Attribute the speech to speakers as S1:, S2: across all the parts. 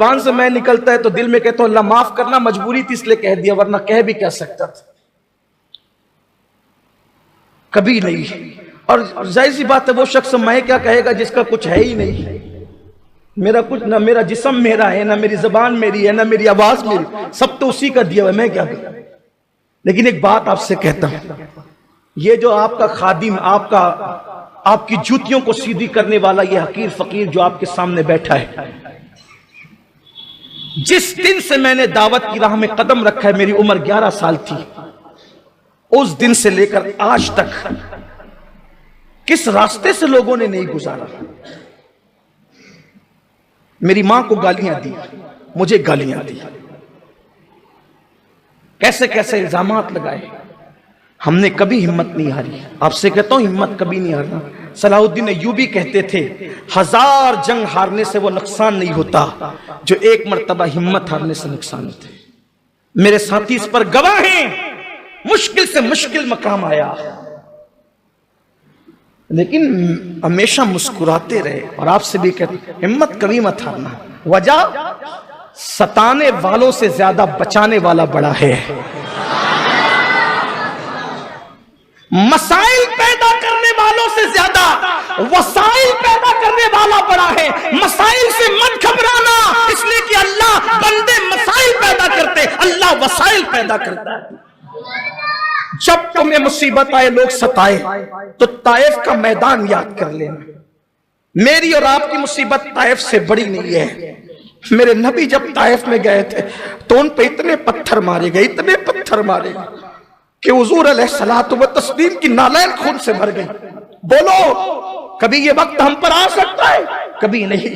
S1: ज़बान से मैं निकलता है तो दिल में कहता हूं अल्लाह माफ करना, मजबूरी थी इसलिए कह दिया, वरना कह भी क्या सकता था, कभी नहीं। और जाहिर सी बात है वो शख्स मैं क्या कहेगा जिसका कुछ है ही नहीं। मेरा कुछ ना, मेरा जिस्म मेरा है, ना मेरी जबान मेरी है, ना मेरी आवाज मेरी, सब तो उसी का दिया हुआ है, मैं क्या करूं। लेकिन एक बात आपसे कहता हूं, ये जो आपका खादिम, आपकी जूतियों को सीधी करने वाला ये हकीर फकीर जो आपके सामने बैठा है, जिस दिन से मैंने दावत की राह में कदम रखा है, मेरी उम्र 11 साल थी, उस दिन से लेकर आज तक किस रास्ते से लोगों ने नहीं गुजारा। मेरी मां को गालियां दी, मुझे गालियां दी, कैसे कैसे इल्जामात लगाए, हमने कभी हिम्मत नहीं हारी। आपसे कहता हूं हिम्मत कभी नहीं हारना। सलाहुद्दीन अय्यूबी कहते थे 1000 जंग हारने से वो नुकसान नहीं होता जो एक मर्तबा हिम्मत हारने से नुकसान होता है। मेरे साथी इस पर गवाह हैं। मुश्किल से मुश्किल मकाम आया, लेकिन हमेशा मुस्कुराते रहे। और आपसे भी कहते हिम्मत कभी मत हारना। वजह, सताने वालों से ज्यादा बचाने वाला बड़ा है। मसाइल पैदा करने वालों से ज्यादा वसाइल पैदा करने वाला बड़ा है। मसाइल से मत घबराना, इसलिए कि अल्लाह बंदे मसाइल पैदा करते, अल्लाह वसाइल पैदा करता है। जब तुम्हें मुसीबत आए, लोग सताए, तो ताइफ का मैदान याद कर लेना। मेरी और आपकी मुसीबत ताइफ से बड़ी नहीं है। मेरे नबी जब ताइफ में गए थे तो उन पे इतने पत्थर मारे गए, इतने पत्थर मारे गए कि हुजूर अलैहिस्सलातु व तस्लीम की नालैन खून से भर गई। बोलो, कभी ये वक्त हम पर आ सकता है? कभी नहीं।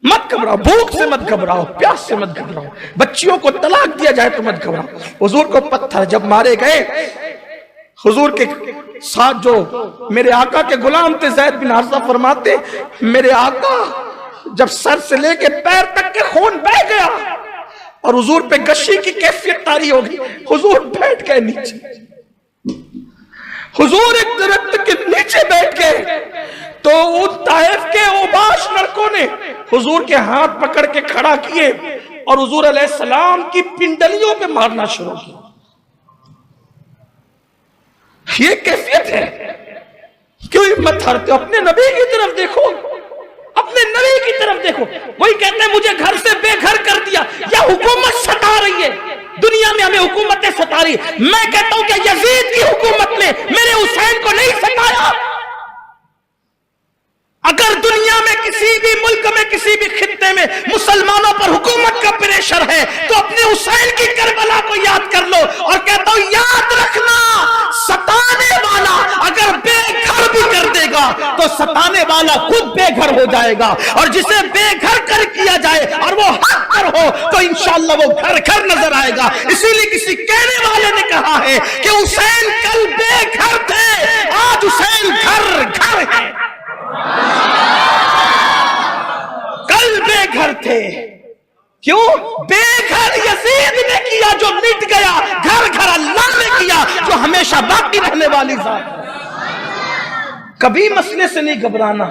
S1: मत घबराओ, भूख से मत घबराओ, प्यास से मत घबराओ, बच्चियों को तलाक दिया जाए तो मत घबराओ। हुजूर को पत्थर जब मारे गए, हुजूर के साथ जो मेरे आका के गुलाम थे ज़ैद बिन हारिसा फरमाते, मेरे आका जब सर से लेके पैर तक के खून बह गया और हुजूर पे गशी की कैफियत तारी हो गई, हुजूर बैठ गए नीचे। हुजूर एक दरख्त के नीचे बैठ गए तो उन ताइफ के ओबाश लड़कों ने हुजूर के हाथ पकड़ के खड़ा किए और हुजूर अलैहिस्सलाम की पिंडलियों पे मारना शुरू किया। ये कैफियत है। क्यों हिम्मत हारते हो? अपने नबी की तरफ देखो, अपने नबी की तरफ देखो। कोई कहते हैं मुझे घर से बेघर कर दिया, या हुकूमत सता रही है, दुनिया में हमें हुकूमतें सता रही। मैं कहता हूं कि यजीद की हुकूमत ने मेरे हुसैन को नहीं सताया। अगर दुनिया में किसी भी मुल्क में, किसी भी खित्ते में मुसलमानों पर हुकूमत का प्रेशर है तो अपने हुसैन की करबला को याद कर लो। और कहता हूं याद रखना, सताने वाला अगर बेघर भी कर देगा तो सताने वाला खुद बेघर हो जाएगा। और जिसे बेघर कर किया जाए और वो हक पर हो तो इंशाअल्लाह वो घर घर नजर आएगा। इसीलिए किसी कहने वाले ने कहा है कि हुसैन कल बेघर थे, आज हुसैन घर घर है। कल बेघर थे, क्यों? बेघर यजीद ने किया जो मिट गया, घर घर अल्लाह ने किया जो हमेशा बाकी रहने वाली जात। कभी मसले से नहीं घबराना,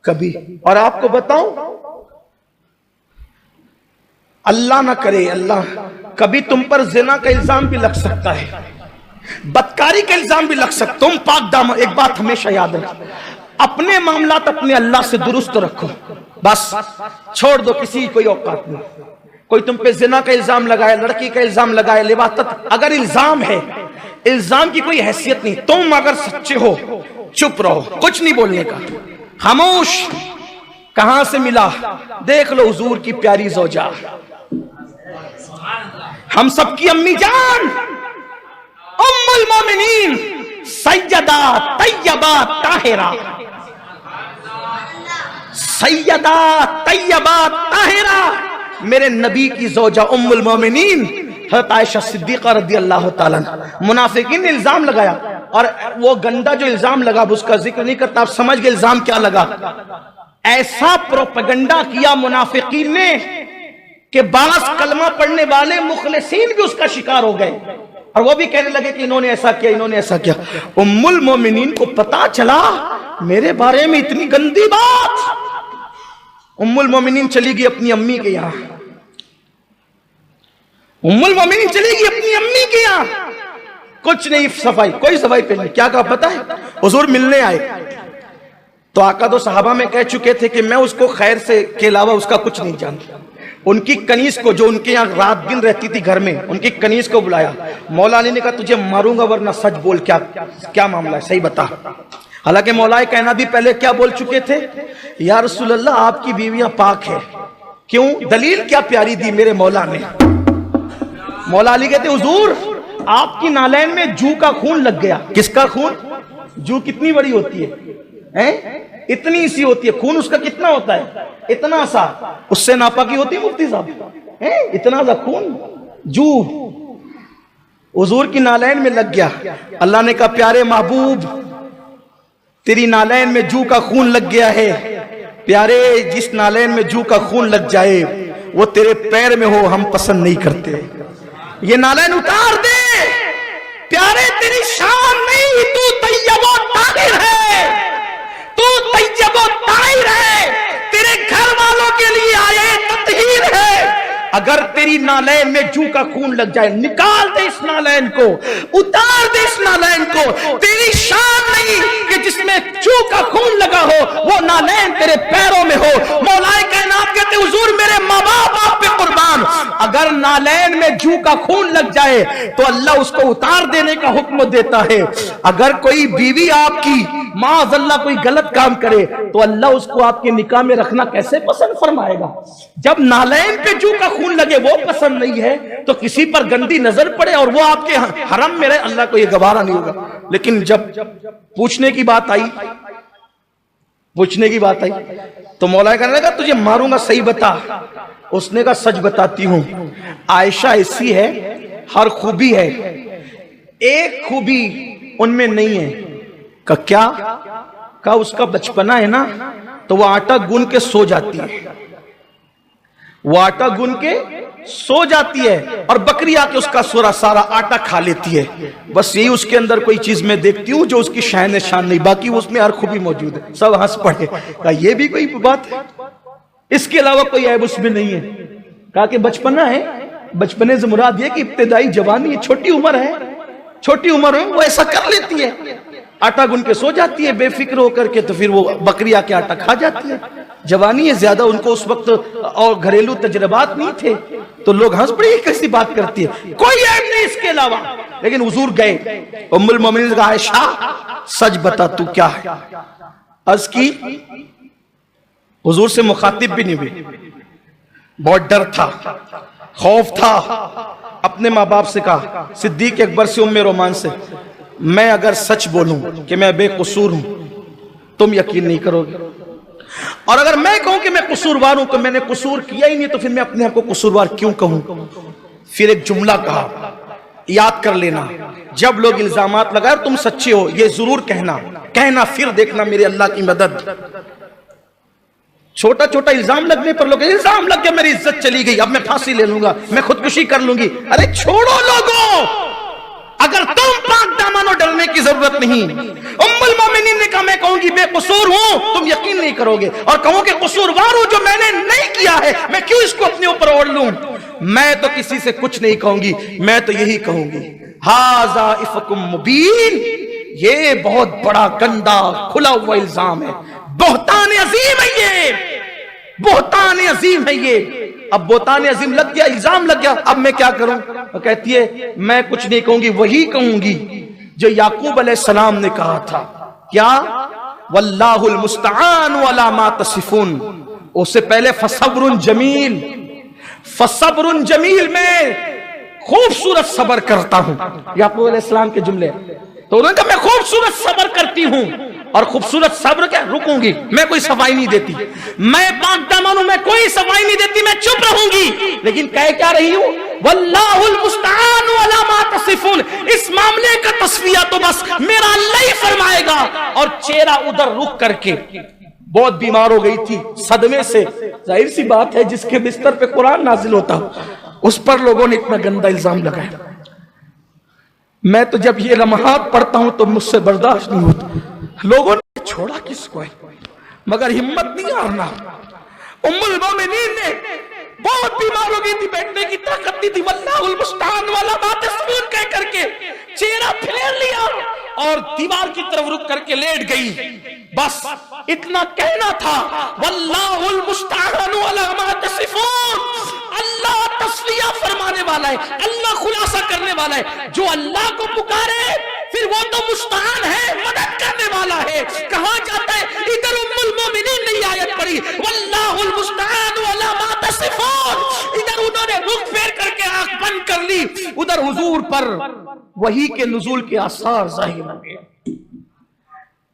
S1: कभी। और आपको बताऊं, अल्लाह ना करे, अल्लाह, कभी तुम पर जिना का इल्जाम भी लग सकता है, बदकारी का इल्जाम भी लग सकता। तुम पाक दामन, एक बात हमेशा याद रखो, अपने मामलात अपने अल्लाह से दुरुस्त रखो, बस छोड़ दो, किसी की कोई औकात नहीं। कोई तुम पे जिना का इल्जाम लगाए, लड़की का इल्जाम लगाए, लिवातत, अगर इल्जाम है, इल्जाम की कोई हैसियत नहीं। तुम अगर सच्चे हो चुप रहो, कुछ नहीं बोलने का, खामोश। कहां से मिला? देख लो हुजूर की प्यारी ज़ौजा, हम सबकी अम्मी जान उम्मुल मोमिनीन सैयदा तैयबा ताहिरा, सैयदा तैयबा ताहिरा, मेरे नबी की ज़ौजा उम्मुल मोमिनीन हज़रत आयशा सिद्दीक़ा रज़ियल्लाहु ताला अन्हा। मुनाफिकीन ने इल्जाम लगाया, और वो गंदा जो इल्जाम लगा उसका जिक्र नहीं करता, आप समझ गए इल्जाम क्या लगा। ऐसा प्रोपेगेंडा किया मुनाफिकीन ने कि 12 कलमा पढ़ने वाले मुखलिसीन भी उसका शिकार हो गए, और वो भी कहने लगे कि इन्होंने ऐसा किया, इन्होंने ऐसा किया। उम्मुल मोमिनीन को पता चला मेरे बारे में इतनी गंदी बात, उम्मुल मोमिनीन चली गई अपनी अम्मी के यहाँ। उम्मुल मोमिनीन चली गई अपनी अम्मी के यहाँ, कुछ नहीं सफाई, कोई सफाई पे नहीं। क्या कहा पता है? हुजूर मिलने आए तो आका तो सहाबा में कह चुके थे कि मैं उसको खैर से के अलावा उसका कुछ नहीं जानता। उनकी कनीज को, जो उनके यहाँ रात दिन रहती थी घर में, उनकी कनीज को बुलाया। मौला अली ने कहा तुझे मारूंगा वरना सच बोल, क्या क्या मामला है, सही बता। हालांकि मौलाए कहना भी पहले क्या बोल चुके थे, या रसूल अल्लाह आपकी बीवियां पाक है। क्यों? दलील क्या प्यारी दी मेरे मौला ने। मौला अली कहते हुजूर आपकी नालैन में जू का खून लग गया। किसका खून? जू कितनी बड़ी होती है? इतनी सी होती है। खून उसका कितना होता है? इतना सा। उससे नापा की होती है मुफ्ती साहब? इतना सा खून जू हुजूर की नालैन में लग गया। अल्लाह ने कहा प्यारे महबूब तेरी नालैन में जू का खून लग गया है। प्यारे जिस नालैन में जू का खून लग जाए वो तेरे पैर में हो, हम पसंद नहीं करते। ये नालैन उतार दे। प्यारे तेरी शान नहीं, तू तैयबो ताहिर है, तू तैयबो ताहिर है, तेरे घर वालों के लिए आए ततहीर है। अगर तेरी नालैन में जू का खून लग जाए, निकाल दे इस नालैन को, उतार दे इस नालैन को। तेरी शान नहीं कि जिसमें जू का खून लगा हो वो नालैन तेरे पैरों में हो। मौलाए कायनात कहते हुजूर मेरे माँ बाप आप पे कुर्बान, अगर नालैन में जू का खून लग जाए तो अल्लाह उसको उतार देने का हुक्म देता है। अगर कोई बीवी आपकी माअज़ल्लाह कोई गलत काम करे तो अल्लाह उसको आपके निकाह में रखना कैसे पसंद फरमाएगा? जब नालैन पे जू का खून लगे वो पसंद नहीं है तो किसी पर गंदी नजर पड़े और वो आपके हरम में रहे, अल्लाह को ये गवारा नहीं होगा। लेकिन जब पूछने की बात आई, तो मौला कहने लगा तुझे मारूंगा, सही बता। उसने कहा सच बताती हूं। आयशा ऐसी है, हर खूबी है, एक खूबी उनमें नहीं है। का क्या? का उसका बचपना है ना, तो वो आटा गूंद के सो जाती है, वो आटा गूंद के सो जाती है और बकरी आके उसका सारा आटा खा लेती है। बस यही उसके अंदर कोई चीज मैं देखती हूँ जो उसकी शान शान नहीं, बाकी उसमें हर खूबी मौजूद है। सब हंस पड़े। कहा ये भी कोई बात है? इसके अलावा कोई ऐब उसमें नहीं है। कहा कि बचपना है, बचपने से मुराद ये कि इब्तिदाई जवानी है, छोटी उम्र है, छोटी उम्र है, वो ऐसा कर लेती है, आटा गूंद के सो जाती है बेफिक्र होकर के, तो फिर वो बकरी आके आटा खा जाती है। जवानी है, ज्यादा उनको उस वक्त और घरेलू तजर्बात नहीं थे, तो लोग हंस पड़े कैसी बात करती है, कोई ऐब नहीं इसके अलावा। लेकिन हुजूर गए, उम्मुल मोमिनीन ने कहा आयशा सच बता तू क्या है। अर्ज की, हुजूर से मुखातिब भी नहीं हुई, बहुत डर था, खौफ था। अपने माँ बाप से कहा, सिद्दीक अकबर से, उम्मे रोमान से, मैं अगर सच बोलूं कि मैं बेकसूर हूं तुम यकीन नहीं करोगे, और अगर मैं कहूं कि मैं कसूरवार हूं तो मैंने कसूर किया ही नहीं, तो फिर मैं अपने आप को कसूरवार क्यों कहूं? फिर एक जुमला कहा, याद कर लेना, जब लोग इल्जामात लगाए तुम सच्चे हो ये जरूर कहना, फिर देखना मेरे अल्लाह की मदद। छोटा छोटा इल्जाम लगने पर लोग, इल्जाम लग गया मेरी इज्जत चली गई, अब मैं फांसी ले लूंगा, मैं खुदकुशी कर लूंगी। अरे छोड़ो लोगों, अगर तुम पाक दामन हो डरने की जरूरत नहीं। उम्मुल मोमिनीन ने कहा मैं कहूंगी बेकसूर हूं तुम यकीन नहीं करोगे, और कहूं कि कसूरवार हूं जो मैंने नहीं किया है, मैं क्यों इसको अपने ऊपर ओढ़ लूं? मैं तो किसी से कुछ नहीं कहूंगी, मैं तो यही कहूंगी हाजा इफकुम मुबीन, ये बहुत बड़ा गंदा खुला हुआ इल्जाम है, बोहतान अजीम है ये, बोहतान अजीम है ये। अब बोहतान अजीम लग गया, इल्जाम लग गया, अब मैं क्या करूं? वो कहती है मैं कुछ नहीं कहूंगी, वही कहूंगी जो याकूब अलैहिस्सलाम ने कहा था। क्या? वल्लाहुल मुस्तआन अला मा तसिफून। उससे पहले फसब्रुन जमील, फसब्रुन जमील, मैं खूबसूरत सब्र करता हूं, याकूब अलैहिस्सलाम के जुमले। तो उन्होंने कहा मैं खूबसूरत सब्र करती हूं, और खूबसूरत सब्र क्या, रुकूंगी, मैं कोई सफाई नहीं देती, मैं पाक दामन हूं, मैं कोई सफाई नहीं देती, मैं चुप रहूंगी। लेकिन कह क्या रही हूं? वल्लाहुल मुस्तआन अला मा तसिफून। इस मामले का तस्फिया तो बस मेरा अल्लाह ही फरमाएगा। और चेहरा उधर रुक करके, बहुत बीमार हो गई थी सदमे से, जाहिर सी बात है जिसके बिस्तर पे कुरान नाजिल होता उस पर लोगों ने इतना गंदा इल्जाम लगाया। मैं तो जब ये लम्हात पढ़ता हूं तो मुझसे बर्दाश्त नहीं होता। लोगों ने छोड़ा किसको है, मगर हिम्मत नहीं हारना। उम्मुल मोमिनीन ने बहुत बीमार हो गई थी, बैठने की ताकत नहीं थी, वल्लाहुल मुस्तान वाला बात सुन कह करके चेहरा फेर लिया और दीवार की तरफ रुक करके लेट गई। बस इतना कहना था, वल्लाहुल मुस्तान वाला मा तसिफून। अल्लाह तस्लिया फरमाने वाला है, अल्लाह खुलासा करने वाला है। जो अल्लाह को पुकारे फिर वो तो मुस्तान है, मदद करने वाला है। कहां जाता है? इधर उम्मुल मोमिनीन ने आयत पढ़ी, वल्लाहुल मुस्तान वाला मा तसिफून। इधर उन्होंने रुख फेर करके आंख बंद कर ली, उधर हुजूर पर वही के नुज़ूल के आसार जाहिर हो गए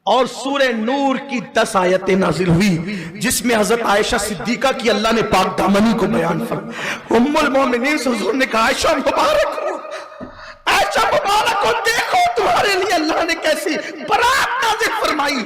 S1: और सूरे नूर की 10 आयतें नाजिल हुई, जिसमें हजरत आयशा सिद्दीका की अल्लाह ने पाक दामनी को बयान फरमाया। उम्मुल मोमिनीन से हुजूर ने कहा, आयशा मुबारक हो, आयशा मुबारक हो, देखो तुम्हारे लिए अल्लाह ने कैसी बरात नाज़िल फरमाई।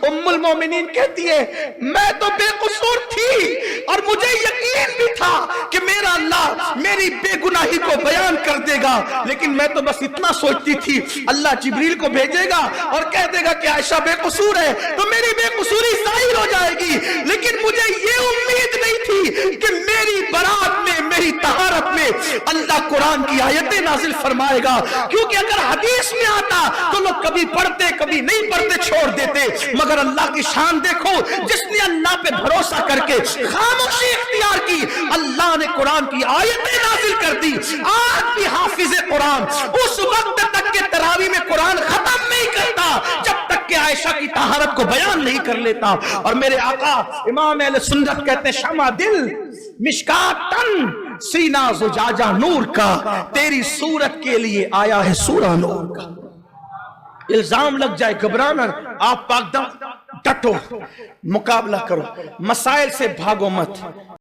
S1: उम्मुल मोमिनीन कहती है, मैं तो बेकसूर थी और मुझे यकीन भी था कि मेरा अल्लाह मेरी बेगुनाही को बयान कर देगा, लेकिन मैं तो बस इतना सोचती थी अल्लाह जिब्रील को भेजेगा और कह देगा कि आयशा बेकसूर है तो मेरी बेकसूरी जाहिर हो जाएगी। लेकिन मुझे ये उम्मीद नहीं थी कि मेरी बरात में, मेरी तहारत में अल्लाह कुरान की आयतें नाजिल फरमाएगा, क्योंकि अगर हदीस में आता तो लोग कभी पढ़ते कभी नहीं पढ़ते छोड़ देते। मगर अल्लाह की शान देखो, जिसने अल्लाह पे भरोसा करके खामोशी इख्तियार की, अल्लाह ने कुरान की आयतें नाजिल कर दी। आज भी हाफिज कुरान उस वक्त तक के तरावी में कुरान खत्म नहीं करता जब तक कि आयशा की तहारत को बयान नहीं कर लेता। और मेरे आका इमाम अहले सुन्नत कहते हैं, शमा दिल मिशकातन, सीना जुजाजा नूर का, तेरी सूरत के लिए आया है सूरा नूर का। इल्जाम लग जाए घबराना, आप पाकदम डटो, मुकाबला करो, मसाइल से भागो मत।